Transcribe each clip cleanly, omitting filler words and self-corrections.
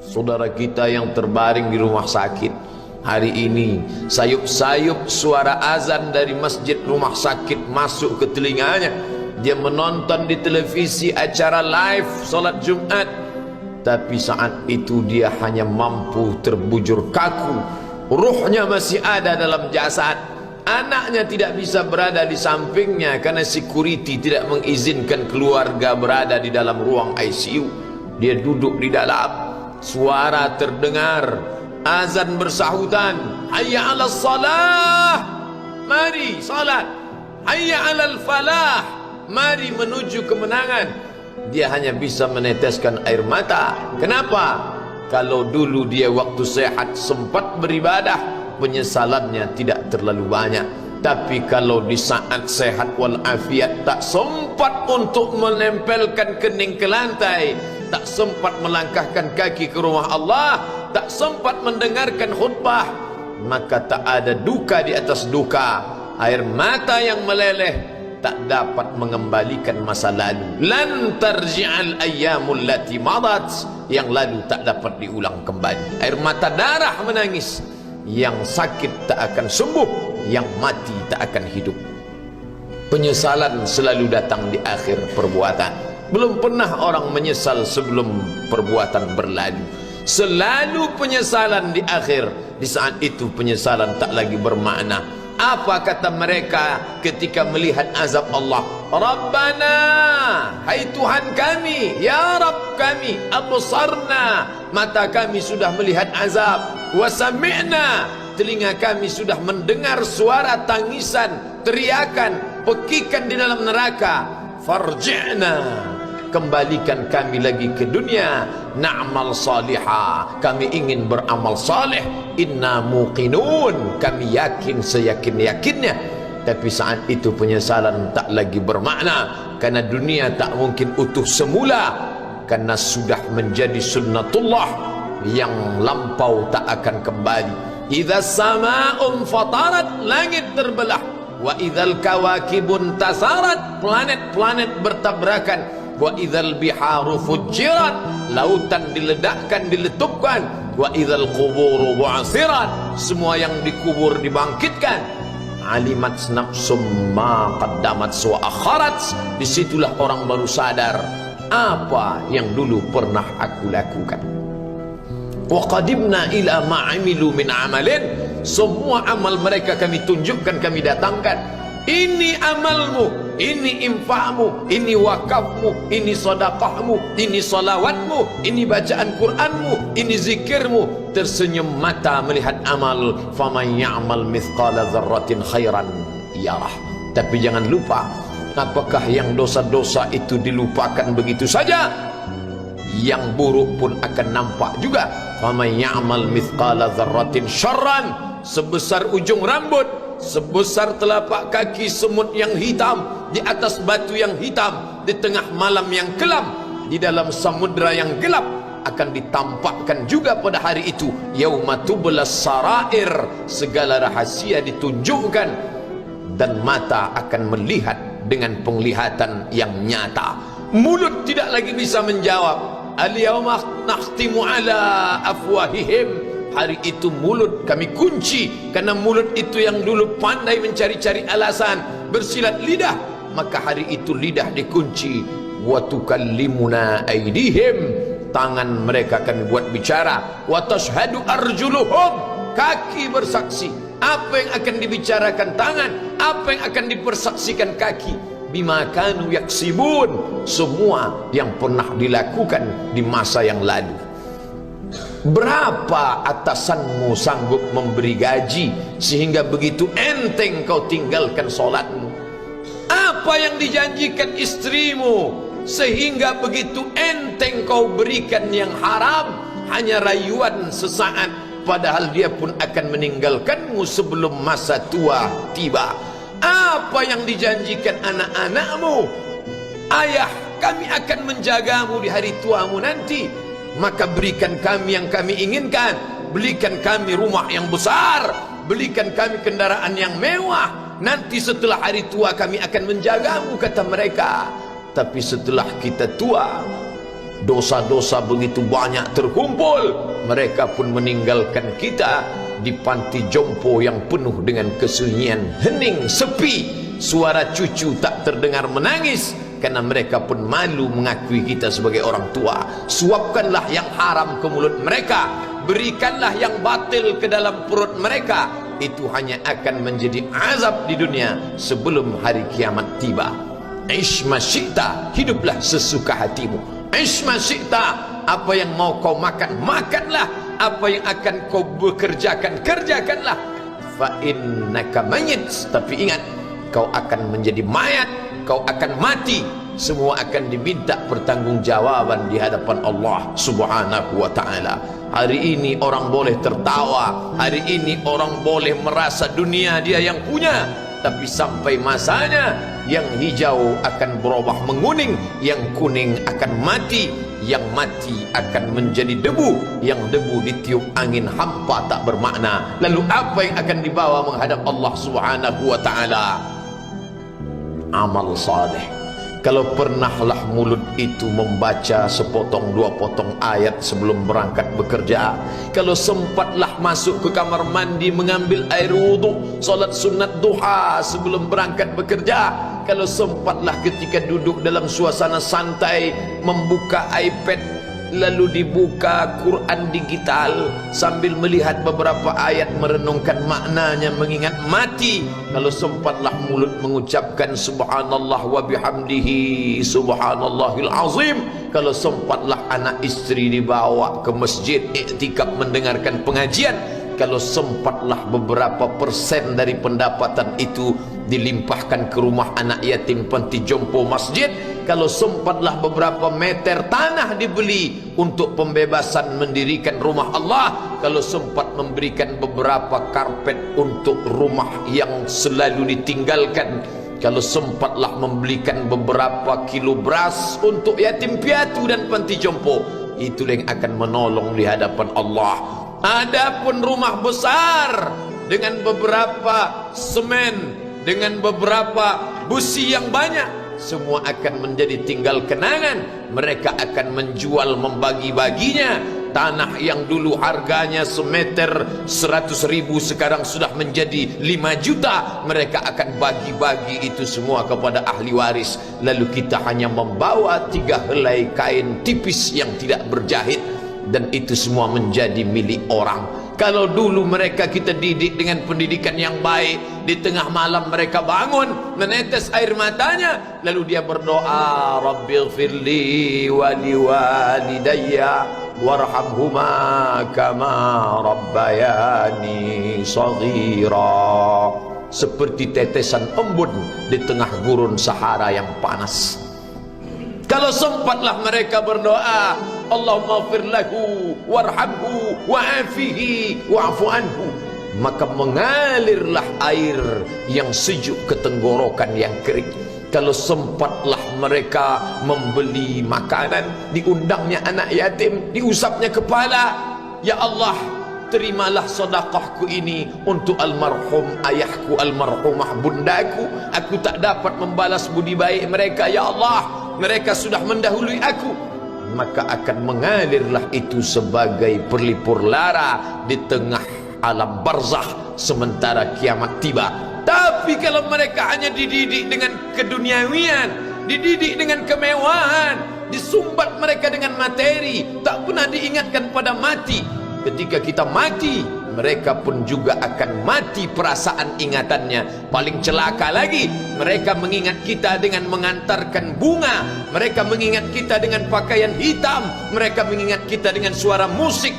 Saudara kita yang terbaring di rumah sakit hari ini, sayup-sayup suara azan dari masjid rumah sakit masuk ke telinganya. Dia menonton di televisi acara live solat Jumat, tapi saat itu dia hanya mampu terbujur kaku. Ruhnya masih ada dalam jasad. Anaknya tidak bisa berada di sampingnya karena security tidak mengizinkan keluarga berada di dalam ruang ICU. Dia duduk di dalam. Suara terdengar, azan bersahutan, hayya 'alas salah, mari salat, hayya 'alal falah, mari menuju kemenangan. Dia hanya bisa meneteskan air mata. Kenapa? Kalau dulu dia waktu sehat sempat beribadah, penyesalannya tidak terlalu banyak. Tapi kalau di saat sehat walafiat tak sempat untuk menempelkan kening ke lantai, tak sempat melangkahkan kaki ke rumah Allah, tak sempat mendengarkan khutbah, maka tak ada duka di atas duka. Air mata yang meleleh tak dapat mengembalikan masa lalu. Lan tarji'al ayyamul lati madat, yang lalu tak dapat diulang kembali. Air mata darah menangis. Yang sakit tak akan sembuh, yang mati tak akan hidup. Penyesalan selalu datang di akhir perbuatan. Belum pernah orang menyesal sebelum perbuatan berlalu. Selalu penyesalan di akhir. Di saat itu penyesalan tak lagi bermakna. Apa kata mereka ketika melihat azab Allah? Rabbana, hai Tuhan kami, ya Rabb kami, absarna, mata kami sudah melihat azab, wa sami'na, telinga kami sudah mendengar suara tangisan, teriakan, pekikan di dalam neraka. Farji'na, kembalikan kami lagi ke dunia, na'mal salihah, kami ingin beramal saleh, inna muqinun, kami yakin seyakin-yakinnya. Tapi saat itu penyesalan tak lagi bermakna, karena dunia tak mungkin utuh semula, karena sudah menjadi sunnatullah yang lampau tak akan kembali. Idza sama'un fatarat, langit terbelah, wa idzal kawakibun tasarat, planet-planet bertabrakan, wa idzal biharu fujirat, lautan diledakkan, diletupkan, wa idzal quburu bu'asirat, semua yang dikubur dibangkitkan. Alimat nafsum ma qaddamat wa akharat, disitulah orang baru sadar apa yang dulu pernah aku lakukan. Wa qadimna ila ma amilu min amalin, semua amal mereka kami tunjukkan, kami datangkan. Ini amalmu, ini infakmu, ini wakafmu, ini sedekahmu, ini salawatmu, ini bacaan Qur'anmu, ini zikirmu. Tersenyum mata melihat amal. Faman ya'mal mithqala dzarratin khairan yarah. Tapi jangan lupa, apakah yang dosa-dosa itu dilupakan begitu saja? Yang buruk pun akan nampak juga. Faman ya'mal mithqala dzarratin syarran, sebesar ujung rambut, sebesar telapak kaki semut yang hitam, di atas batu yang hitam, di tengah malam yang kelam, di dalam samudra yang gelap, akan ditampakkan juga pada hari itu. Yauma tublas sarair, segala rahasia ditunjukkan, dan mata akan melihat dengan penglihatan yang nyata. Mulut tidak lagi bisa menjawab. Al-yauma nakhtimu ala afwahihim, hari itu mulut kami kunci, karena mulut itu yang dulu pandai mencari-cari alasan, bersilat lidah, maka hari itu lidah dikunci. Wa tukallimuna aydihim, tangan mereka kami buat bicara. Wa tashhadu arjuluhum, kaki bersaksi. Apa yang akan dibicarakan tangan, apa yang akan dipersaksikan kaki. Bima kanu yaksibun, semua yang pernah dilakukan di masa yang lalu. Berapa atasanmu sanggup memberi gaji sehingga begitu enteng kau tinggalkan solatmu? Apa yang dijanjikan istrimu sehingga begitu enteng kau berikan yang haram? Hanya rayuan sesaat, padahal dia pun akan meninggalkanmu sebelum masa tua tiba. Apa yang dijanjikan anak-anakmu? Ayah, kami akan menjagamu di hari tuamu nanti, maka berikan kami yang kami inginkan. Belikan kami rumah yang besar, belikan kami kendaraan yang mewah. Nanti setelah hari tua kami akan menjagamu, kata mereka. Tapi setelah kita tua, dosa-dosa begitu banyak terkumpul, mereka pun meninggalkan kita di panti jompo yang penuh dengan kesunyian, hening, sepi, suara cucu tak terdengar menangis, karena mereka pun malu mengakui kita sebagai orang tua. Suapkanlah yang haram ke mulut mereka, berikanlah yang batil ke dalam perut mereka, itu hanya akan menjadi azab di dunia sebelum hari kiamat tiba. Ish ma syi'ta, hiduplah sesuka hatimu. Ish ma syi'ta, apa yang mau kau makan, makanlah. Apa yang akan kau bekerjakan, kerjakanlah. Fa innaka mayyit, tapi ingat, kau akan menjadi mayat, kau akan mati. Semua akan diminta pertanggungjawaban di hadapan Allah Subhanahu wa ta'ala. Hari ini orang boleh tertawa, hari ini orang boleh merasa dunia dia yang punya, tapi sampai masanya yang hijau akan berubah menguning, yang kuning akan mati, yang mati akan menjadi debu, yang debu ditiup angin hampa tak bermakna. Lalu apa yang akan dibawa menghadap Allah Subhanahu wa ta'ala? Amal saleh. Kalau pernahlah mulut itu membaca sepotong dua potong ayat sebelum berangkat bekerja, kalau sempatlah masuk ke kamar mandi mengambil air wudhu, solat sunat duha sebelum berangkat bekerja, kalau sempatlah ketika duduk dalam suasana santai membuka iPad lalu dibuka Quran digital sambil melihat beberapa ayat, merenungkan maknanya, mengingat mati, kalau sempatlah mulut mengucapkan subhanallah wa bihamdihi subhanallahil azim, kalau sempatlah anak istri dibawa ke masjid iktikaf mendengarkan pengajian, kalau sempatlah beberapa persen dari pendapatan itu dilimpahkan ke rumah anak yatim panti jompo masjid, kalau sempatlah beberapa meter tanah dibeli untuk pembebasan mendirikan rumah Allah, kalau sempat memberikan beberapa karpet untuk rumah yang selalu ditinggalkan, kalau sempatlah membelikan beberapa kilo beras untuk yatim piatu dan panti jompo, itulah yang akan menolong di hadapan Allah. Adapun rumah besar dengan beberapa semen, dengan beberapa busi yang banyak, semua akan menjadi tinggal kenangan. Mereka akan menjual, membagi-baginya. Tanah yang dulu harganya semeter 100.000 sekarang sudah menjadi 5 juta. Mereka akan bagi-bagi itu semua kepada ahli waris. Lalu kita hanya membawa 3 helai kain tipis yang tidak berjahit, dan itu semua menjadi milik orang. Kalau dulu mereka kita didik dengan pendidikan yang baik, di tengah malam mereka bangun menetes air matanya, lalu dia berdoa, Rabbighfirli wa liwalidayya warhamhuma kama rabbayani shaghira, seperti tetesan embun di tengah gurun Sahara yang panas. Kalau sempatlah mereka berdoa, Allahumma ighfir lahu warhamhu wa'afihi wa'fu anhu, maka mengalirlah air yang sejuk ke tenggorokan yang kering. Kalau sempatlah mereka membeli makanan, diundangnya anak yatim, diusapnya kepala, ya Allah, terimalah sedekahku ini untuk almarhum ayahku, almarhumah bundaku. Aku tak dapat membalas budi baik mereka, ya Allah, mereka sudah mendahului aku. Maka akan mengalirlah itu sebagai perlipur lara di tengah alam barzakh sementara kiamat tiba. Tapi kalau mereka hanya dididik dengan keduniawian, dididik dengan kemewahan, disumbat mereka dengan materi, tak pernah diingatkan pada mati. Ketika kita mati, mereka pun juga akan mati perasaan ingatannya. Paling celaka lagi, mereka mengingat kita dengan mengantarkan bunga, mereka mengingat kita dengan pakaian hitam, mereka mengingat kita dengan suara musik,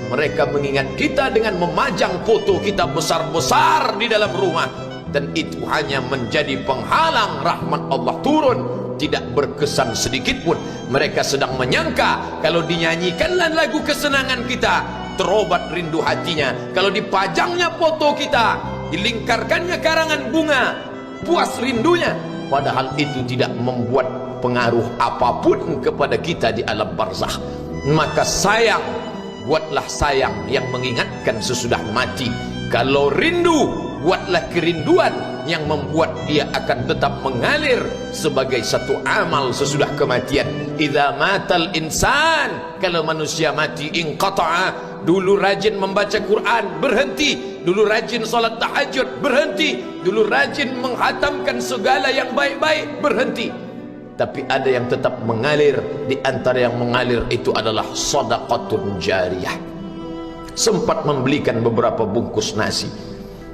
mereka mengingat kita dengan memajang foto kita besar-besar di dalam rumah. Dan itu hanya menjadi penghalang rahmat Allah turun, tidak berkesan sedikit pun. Mereka sedang menyangka kalau dinyanyikanlah lagu kesenangan kita, terobat rindu hatinya. Kalau dipajangnya foto kita, dilingkarkannya karangan bunga, puas rindunya. Padahal itu tidak membuat pengaruh apapun kepada kita di alam barzakh. Maka sayang, buatlah sayang yang mengingatkan sesudah mati. Kalau rindu, buatlah kerinduan yang membuat dia akan tetap mengalir sebagai satu amal sesudah kematian. Idza matal insan, kalau manusia mati, inqata'a. Dulu rajin membaca Quran, berhenti. Dulu rajin salat tahajud, berhenti. Dulu rajin menghatamkan segala yang baik-baik, berhenti. Tapi ada yang tetap mengalir. Di antara yang mengalir itu adalah shadaqatun jariyah. Sempat membelikan beberapa bungkus nasi.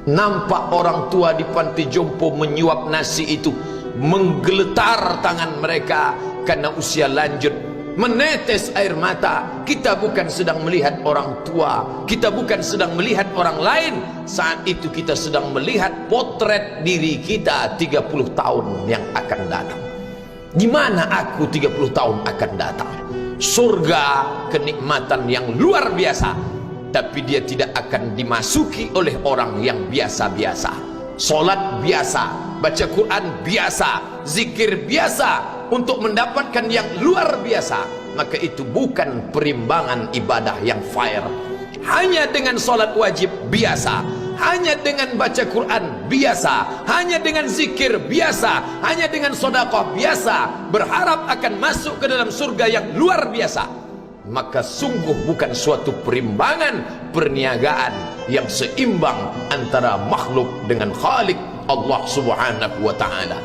Nampak orang tua di panti jompo menyuap nasi itu, menggeletar tangan mereka karena usia lanjut, menetes air mata. Kita bukan sedang melihat orang tua, kita bukan sedang melihat orang lain. Saat itu kita sedang melihat potret diri kita 30 tahun yang akan datang. Di mana aku 30 tahun akan datang? Surga, kenikmatan yang luar biasa, tapi dia tidak akan dimasuki oleh orang yang biasa-biasa. Solat biasa, baca Quran biasa, zikir biasa, untuk mendapatkan yang luar biasa, maka itu bukan perimbangan ibadah yang fair. Hanya dengan solat wajib biasa, hanya dengan baca Quran biasa, hanya dengan zikir biasa, hanya dengan sedekah biasa, berharap akan masuk ke dalam surga yang luar biasa, maka sungguh bukan suatu perimbangan perniagaan yang seimbang antara makhluk dengan Khalik Allah Subhanahu wa ta'ala.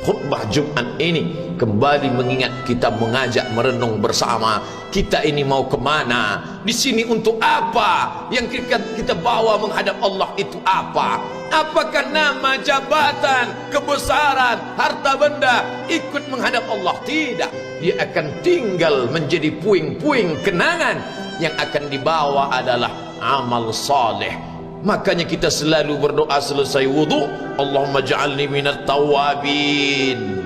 Khutbah Jumat ini kembali mengingat kita, mengajak merenung bersama. Kita ini mau kemana? Di sini untuk apa? Yang kita bawa menghadap Allah itu apa? Apakah nama, jabatan, kebesaran, harta benda ikut menghadap Allah? Tidak. Dia akan tinggal menjadi puing-puing kenangan. Yang akan dibawa adalah amal saleh. Makanya kita selalu berdoa selesai wudu, Allahumma ja'alni minat tawabin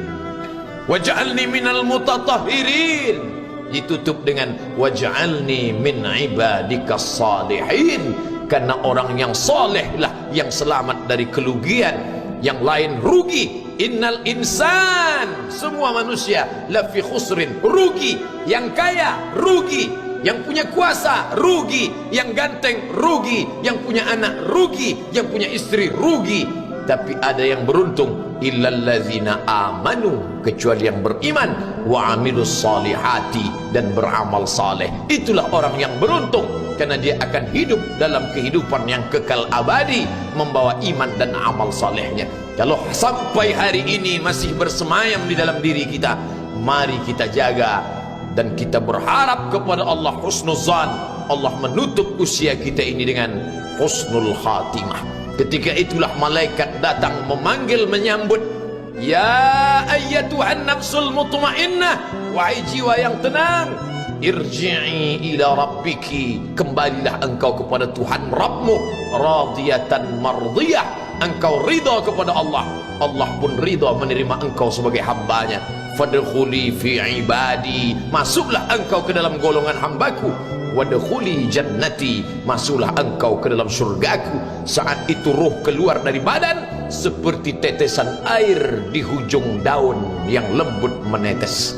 waj'alni minal mutatahhirin. Ditutup dengan waj'alni min ibadikas salihin. Karena orang yang soleh lah yang selamat dari kerugian, yang lain rugi. Innal insan, semua manusia lafi khusrin, rugi. Yang kaya rugi, yang punya kuasa rugi, yang ganteng rugi, yang punya anak rugi, yang punya istri rugi. Tapi ada yang beruntung, illallazina amanu, kecuali yang beriman, wa amilus salihati, dan beramal saleh. Itulah orang yang beruntung, karena dia akan hidup dalam kehidupan yang kekal abadi, membawa iman dan amal salehnya. Kalau sampai hari ini masih bersemayam di dalam diri kita, mari kita jaga. Dan kita berharap kepada Allah husnuzan, Allah menutup usia kita ini dengan husnul khatimah. Ketika itulah malaikat datang memanggil, menyambut, ya ayyatuhan nafsul mutmainnah, wahai jiwa yang tenang, irji'i ila rabbiki, kembalilah engkau kepada Tuhan Rabbmu, radiyatan mardiyah, engkau ridha kepada Allah, Allah pun ridha menerima engkau sebagai hambanya. Fadkhuli fi ibadi, masuklah engkau ke dalam golongan hambaku. Wadkhuli jannati, masuklah engkau ke dalam surgaku. Saat itu ruh keluar dari badan seperti tetesan air di hujung daun yang lembut menetes.